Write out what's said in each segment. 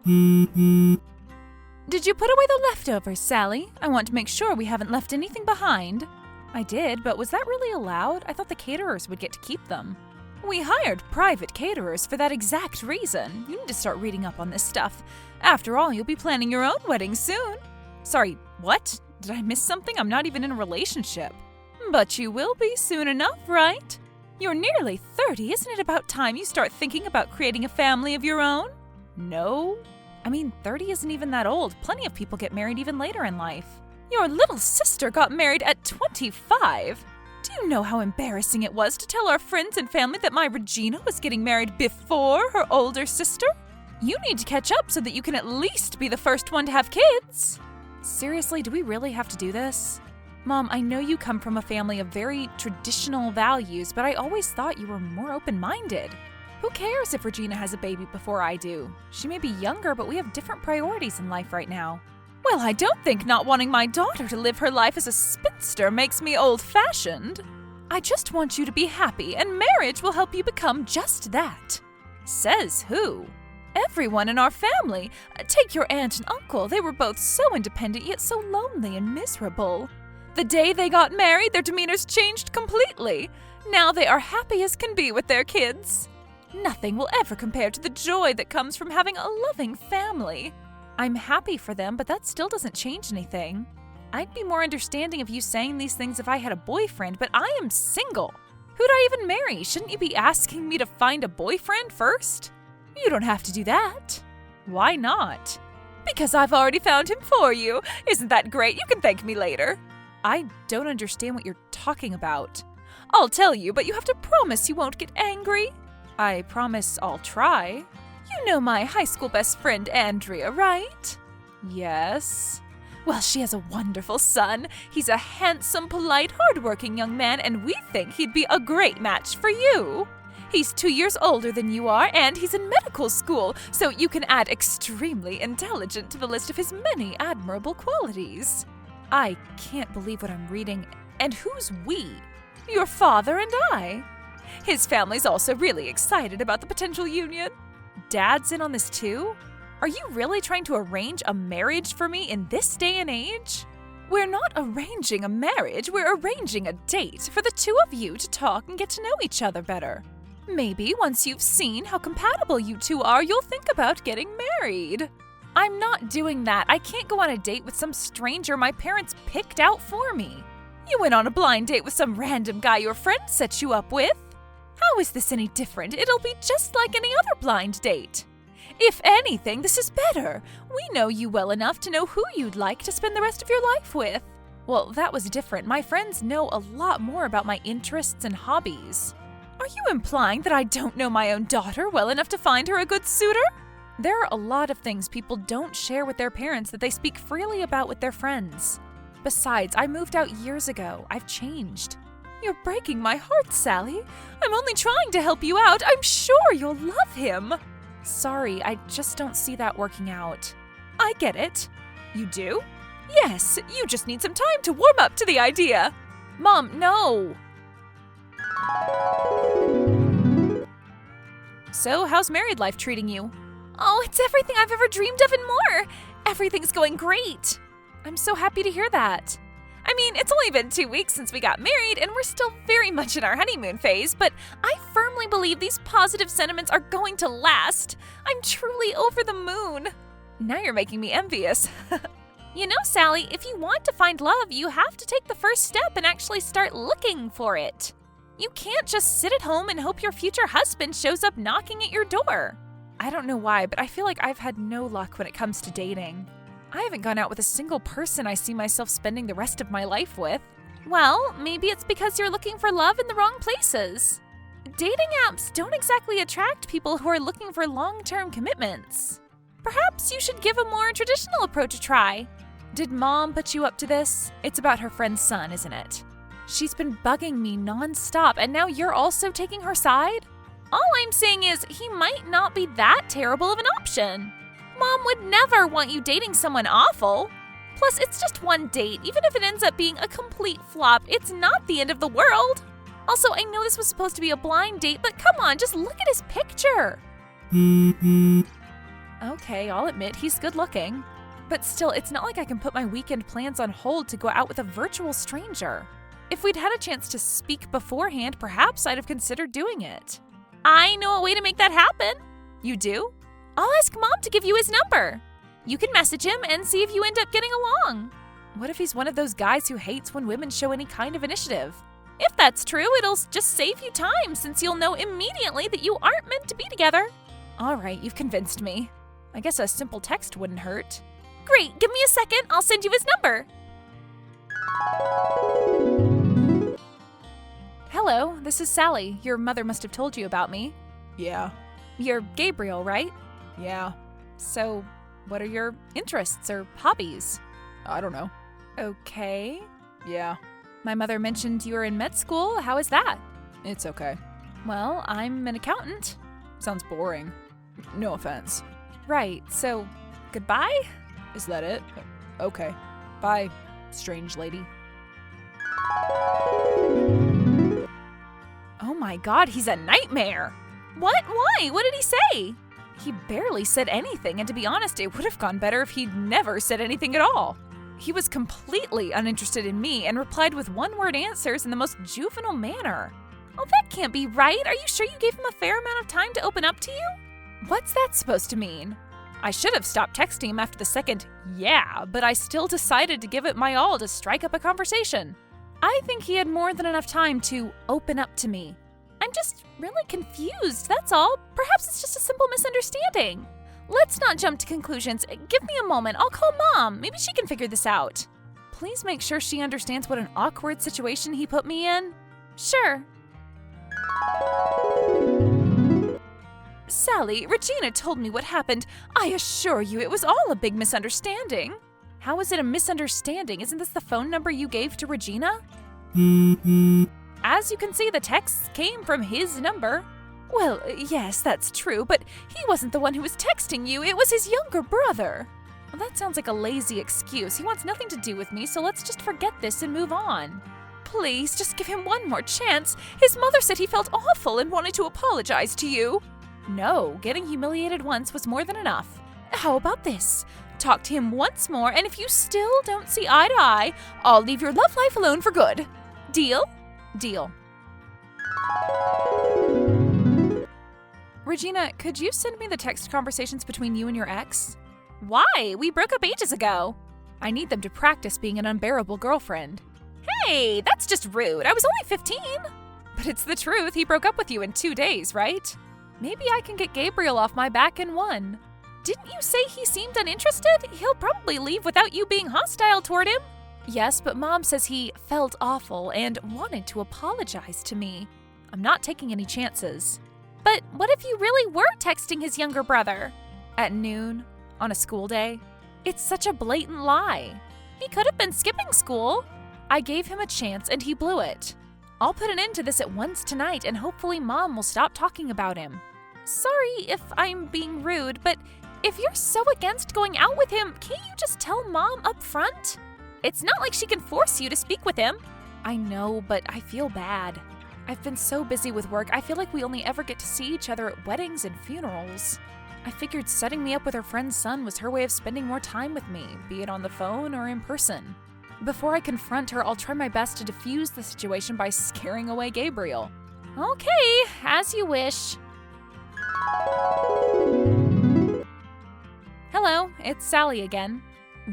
Did you put away the leftovers, Sally? I want to make sure we haven't left anything behind. I did, but was that really allowed? I thought the caterers would get to keep them. We hired private caterers for that exact reason. You need to start reading up on this stuff. After all, you'll be planning your own wedding soon. Sorry, what? Did I miss something? I'm not even in a relationship. But you will be soon enough, right? You're nearly 30. Isn't it about time you start thinking about creating a family of your own? No? I mean, 30 isn't even that old. Plenty of people get married even later in life. Your little sister got married at 25. Do you know how embarrassing it was to tell our friends and family that my Regina was getting married before her older sister? You need to catch up so that you can at least be the first one to have kids. Seriously, do we really have to do this? Mom, I know you come from a family of very traditional values, but I always thought you were more open-minded. Who cares if Regina has a baby before I do? She may be younger, but we have different priorities in life right now. Well, I don't think not wanting my daughter to live her life as a spinster makes me old-fashioned. I just want you to be happy, and marriage will help you become just that. Says who? Everyone in our family. Take your aunt and uncle. They were both so independent, yet so lonely and miserable. The day they got married, their demeanors changed completely. Now they are happy as can be with their kids. Nothing will ever compare to the joy that comes from having a loving family. I'm happy for them, but that still doesn't change anything. I'd be more understanding of you saying these things if I had a boyfriend, but I am single. Who'd I even marry? Shouldn't you be asking me to find a boyfriend first? You don't have to do that. Why not? Because I've already found him for you. Isn't that great? You can thank me later. I don't understand what you're talking about. I'll tell you, but you have to promise you won't get angry. I promise I'll try. You know my high school best friend Andrea, right? Yes. Well, she has a wonderful son. He's a handsome, polite, hardworking young man, and we think he'd be a great match for you. He's 2 years older than you are, and he's in medical school, so you can add extremely intelligent to the list of his many admirable qualities. I can't believe what I'm reading. And who's we? Your father and I. His family's also really excited about the potential union. Dad's in on this too? Are you really trying to arrange a marriage for me in this day and age? We're not arranging a marriage, we're arranging a date for the two of you to talk and get to know each other better. Maybe once you've seen how compatible you two are, you'll think about getting married. I'm not doing that. I can't go on a date with some stranger my parents picked out for me. You went on a blind date with some random guy your friend set you up with. How is this any different? It'll be just like any other blind date. If anything, this is better. We know you well enough to know who you'd like to spend the rest of your life with. Well, that was different. My friends know a lot more about my interests and hobbies. Are you implying that I don't know my own daughter well enough to find her a good suitor? There are a lot of things people don't share with their parents that they speak freely about with their friends. Besides, I moved out years ago. I've changed. You're breaking my heart, Sally. I'm only trying to help you out. I'm sure you'll love him. Sorry, I just don't see that working out. I get it. You do? Yes, you just need some time to warm up to the idea. Mom, no. So, how's married life treating you? Oh, it's everything I've ever dreamed of and more. Everything's going great. I'm so happy to hear that. I mean, it's only been 2 weeks since we got married, and we're still very much in our honeymoon phase, but I firmly believe these positive sentiments are going to last. I'm truly over the moon. Now you're making me envious. You know, Sally, if you want to find love, you have to take the first step and actually start looking for it. You can't just sit at home and hope your future husband shows up knocking at your door. I don't know why, but I feel like I've had no luck when it comes to dating. I haven't gone out with a single person I see myself spending the rest of my life with. Well, maybe it's because you're looking for love in the wrong places. Dating apps don't exactly attract people who are looking for long-term commitments. Perhaps you should give a more traditional approach a try. Did Mom put you up to this? It's about her friend's son, isn't it? She's been bugging me nonstop, and now you're also taking her side? All I'm saying is he might not be that terrible of an option. Mom would never want you dating someone awful. Plus, it's just one date. Even if it ends up being a complete flop, it's not the end of the world. Also, I know this was supposed to be a blind date, but come on, just look at his picture. Okay. Okay, I'll admit he's good looking. But still, it's not like I can put my weekend plans on hold to go out with a virtual stranger. If we'd had a chance to speak beforehand, perhaps I'd have considered doing it. I know a way to make that happen. You do? I'll ask Mom to give you his number. You can message him and see if you end up getting along. What if he's one of those guys who hates when women show any kind of initiative? If that's true, it'll just save you time since you'll know immediately that you aren't meant to be together. All right, you've convinced me. I guess a simple text wouldn't hurt. Great, give me a second, I'll send you his number. Hello, this is Sally. Your mother must have told you about me. Yeah. You're Gabriel, right? Yeah. So, what are your interests or hobbies? I don't know. Okay. Yeah. My mother mentioned you were in med school. How is that? It's okay. Well, I'm an accountant. Sounds boring. No offense. Right, so, goodbye? Is that it? Okay. Bye, strange lady. Oh my god, he's a nightmare! What? Why? What did he say? He barely said anything, and to be honest, it would have gone better if he'd never said anything at all. He was completely uninterested in me and replied with one-word answers in the most juvenile manner. Oh, that can't be right. Are you sure you gave him a fair amount of time to open up to you? What's that supposed to mean? I should have stopped texting him after the second yeah, but I still decided to give it my all to strike up a conversation. I think he had more than enough time to open up to me. I'm just really confused, that's all. Perhaps it's just a simple misunderstanding. Let's not jump to conclusions. Give me a moment. I'll call Mom. Maybe she can figure this out. Please make sure she understands what an awkward situation he put me in. Sure. Sally, Regina told me what happened. I assure you it was all a big misunderstanding. How is it a misunderstanding? Isn't this the phone number you gave to Regina? As you can see, the texts came from his number. Well, yes, that's true, but he wasn't the one who was texting you. It was his younger brother. Well, that sounds like a lazy excuse. He wants nothing to do with me, so let's just forget this and move on. Please, just give him one more chance. His mother said he felt awful and wanted to apologize to you. No, getting humiliated once was more than enough. How about this? Talk to him once more, and if you still don't see eye to eye, I'll leave your love life alone for good. Deal? Deal. Regina, could you send me the text conversations between you and your ex? Why? We broke up ages ago. I need them to practice being an unbearable girlfriend. Hey, that's just rude. I was only 15. But it's the truth. He broke up with you in 2 days, right? Maybe I can get Gabriel off my back in 1. Didn't you say he seemed uninterested? He'll probably leave without you being hostile toward him. Yes, but Mom says he felt awful and wanted to apologize to me. I'm not taking any chances. But what if you really were texting his younger brother? At noon? On a school day? It's such a blatant lie. He could have been skipping school. I gave him a chance and he blew it. I'll put an end to this at once tonight and hopefully Mom will stop talking about him. Sorry if I'm being rude, but if you're so against going out with him, can't you just tell Mom up front? It's not like she can force you to speak with him. I know, but I feel bad. I've been so busy with work, I feel like we only ever get to see each other at weddings and funerals. I figured setting me up with her friend's son was her way of spending more time with me, be it on the phone or in person. Before I confront her, I'll try my best to defuse the situation by scaring away Gabriel. Okay, as you wish. Hello, it's Sally again.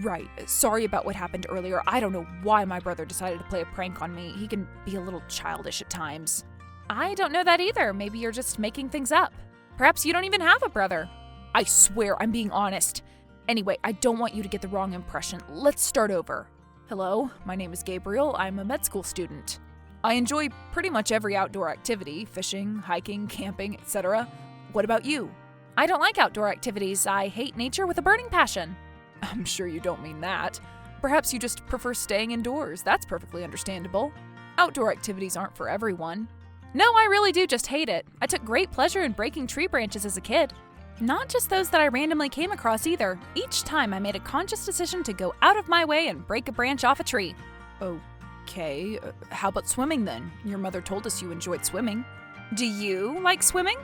Right, sorry about what happened earlier. I don't know why my brother decided to play a prank on me. He can be a little childish at times. I don't know that either. Maybe you're just making things up. Perhaps you don't even have a brother. I swear I'm being honest. Anyway, I don't want you to get the wrong impression. Let's start over. Hello, my name is Gabriel. I'm a med school student. I enjoy pretty much every outdoor activity, fishing, hiking, camping, etc. What about you? I don't like outdoor activities. I hate nature with a burning passion. I'm sure you don't mean that. Perhaps you just prefer staying indoors. That's perfectly understandable. Outdoor activities aren't for everyone. No, I really do just hate it. I took great pleasure in breaking tree branches as a kid. Not just those that I randomly came across either. Each time I made a conscious decision to go out of my way and break a branch off a tree. Okay, how about swimming then? Your mother told us you enjoyed swimming. Do you like swimming?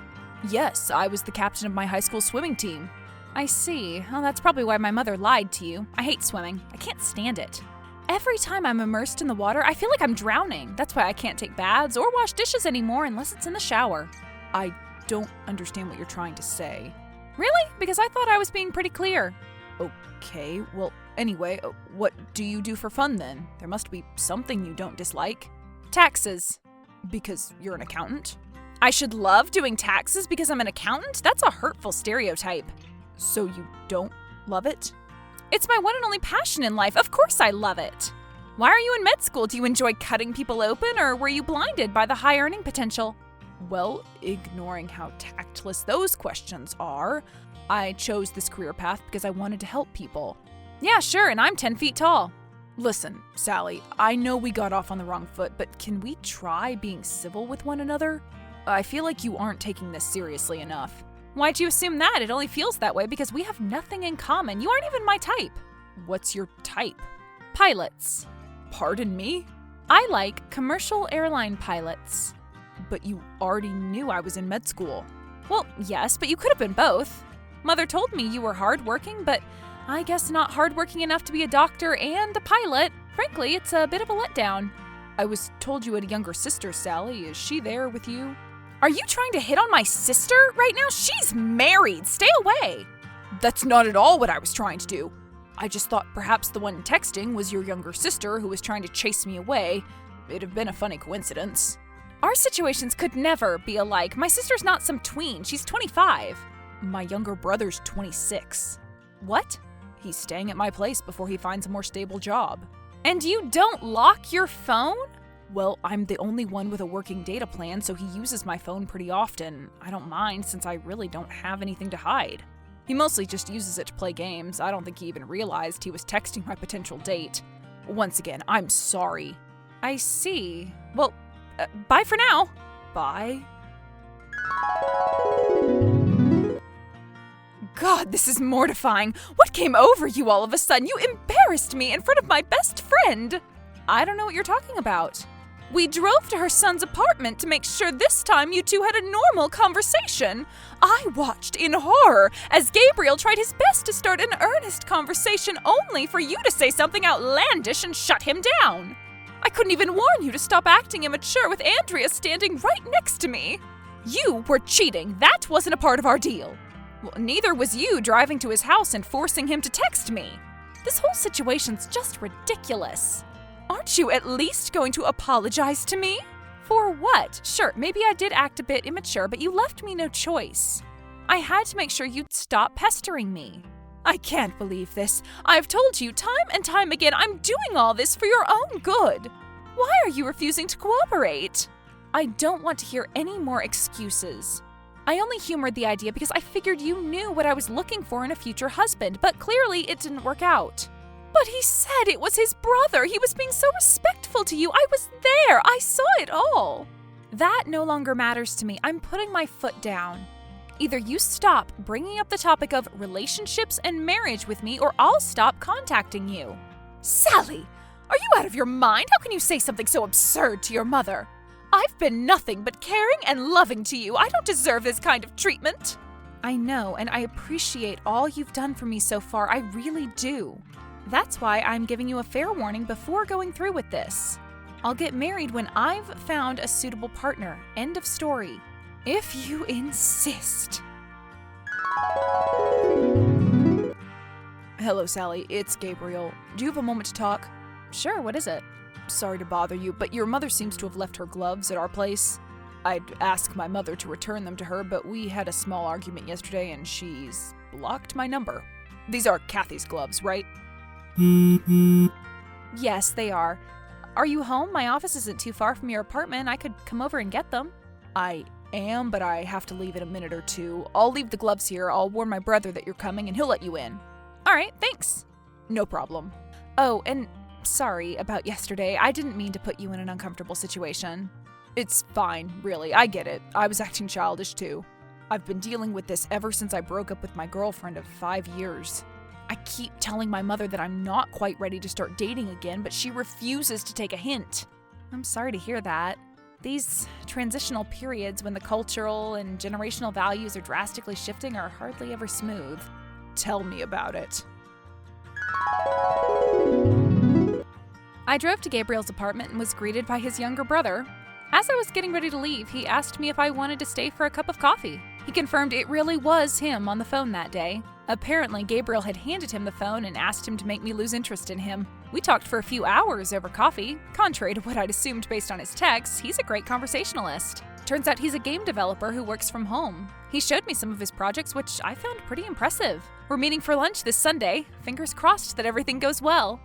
Yes, I was the captain of my high school swimming team. I see. Well, that's probably why my mother lied to you. I hate swimming. I can't stand it. Every time I'm immersed in the water, I feel like I'm drowning. That's why I can't take baths or wash dishes anymore unless it's in the shower. I don't understand what you're trying to say. Really? Because I thought I was being pretty clear. Okay, well, anyway, what do you do for fun then? There must be something you don't dislike. Taxes. Because you're an accountant? I should love doing taxes because I'm an accountant? That's a hurtful stereotype. So you don't love it? It's my one and only passion in life. Of course I love it. Why are you in med school? Do you enjoy cutting people open, or were you blinded by the high earning potential? Well, ignoring how tactless those questions are, I chose this career path because I wanted to help people. Yeah, sure, and I'm 10 feet tall. Listen, Sally, I know we got off on the wrong foot, but can we try being civil with one another? I feel like you aren't taking this seriously enough. Why'd you assume that? It only feels that way because we have nothing in common. You aren't even my type. What's your type? Pilots. Pardon me? I like commercial airline pilots. But you already knew I was in med school. Well, yes, but you could have been both. Mother told me you were hardworking, but I guess not hardworking enough to be a doctor and a pilot. Frankly, it's a bit of a letdown. I was told you had a younger sister, Sally. Is she there with you? Are you trying to hit on my sister right now? She's married. Stay away. That's not at all what I was trying to do. I just thought perhaps the one texting was your younger sister who was trying to chase me away. It'd have been a funny coincidence. Our situations could never be alike. My sister's not some tween. She's 25. My younger brother's 26. What? He's staying at my place before he finds a more stable job. And you don't lock your phone? Well, I'm the only one with a working data plan, so he uses my phone pretty often. I don't mind since I really don't have anything to hide. He mostly just uses it to play games. I don't think he even realized he was texting my potential date. Once again, I'm sorry. I see. Well, bye for now. Bye? God, this is mortifying. What came over you all of a sudden? You embarrassed me in front of my best friend. I don't know what you're talking about. We drove to her son's apartment to make sure this time you two had a normal conversation. I watched in horror as Gabriel tried his best to start an earnest conversation only for you to say something outlandish and shut him down. I couldn't even warn you to stop acting immature with Andrea standing right next to me. You were cheating. That wasn't a part of our deal. Well, neither was you driving to his house and forcing him to text me. This whole situation's just ridiculous. Aren't you at least going to apologize to me? For what? Sure, maybe I did act a bit immature, but you left me no choice. I had to make sure you'd stop pestering me. I can't believe this. I've told you time and time again I'm doing all this for your own good. Why are you refusing to cooperate? I don't want to hear any more excuses. I only humored the idea because I figured you knew what I was looking for in a future husband, but clearly it didn't work out. But he said it was his brother. He was being so respectful to you. I was there. I saw it all. That no longer matters to me. I'm putting my foot down. Either you stop bringing up the topic of relationships and marriage with me, or I'll stop contacting you. Sally, are you out of your mind? How can you say something so absurd to your mother? I've been nothing but caring and loving to you. I don't deserve this kind of treatment. I know, and I appreciate all you've done for me so far. I really do. That's why I'm giving you a fair warning before going through with this. I'll get married when I've found a suitable partner. End of story. If you insist. Hello, Sally. It's Gabriel. Do you have a moment to talk? Sure, what is it? Sorry to bother you, but your mother seems to have left her gloves at our place. I'd ask my mother to return them to her, but we had a small argument yesterday and she's blocked my number. These are Kathy's gloves, right? Yes, they are. Are you home? My office isn't too far from your apartment. I could come over and get them. I am, but I have to leave in a minute or two. I'll leave the gloves here. I'll warn my brother that you're coming and he'll let you in. All right, thanks. No problem. Oh, and sorry about yesterday. I didn't mean to put you in an uncomfortable situation. It's fine, really. I get it. I was acting childish too. I've been dealing with this ever since I broke up with my girlfriend of 5 years. I keep telling my mother that I'm not quite ready to start dating again, but she refuses to take a hint. I'm sorry to hear that. These transitional periods when the cultural and generational values are drastically shifting are hardly ever smooth. Tell me about it. I drove to Gabriel's apartment and was greeted by his younger brother. As I was getting ready to leave, he asked me if I wanted to stay for a cup of coffee. He confirmed it really was him on the phone that day. Apparently, Gabriel had handed him the phone and asked him to make me lose interest in him. We talked for a few hours over coffee. Contrary to what I'd assumed based on his texts, he's a great conversationalist. Turns out he's a game developer who works from home. He showed me some of his projects, which I found pretty impressive. We're meeting for lunch this Sunday. Fingers crossed that everything goes well.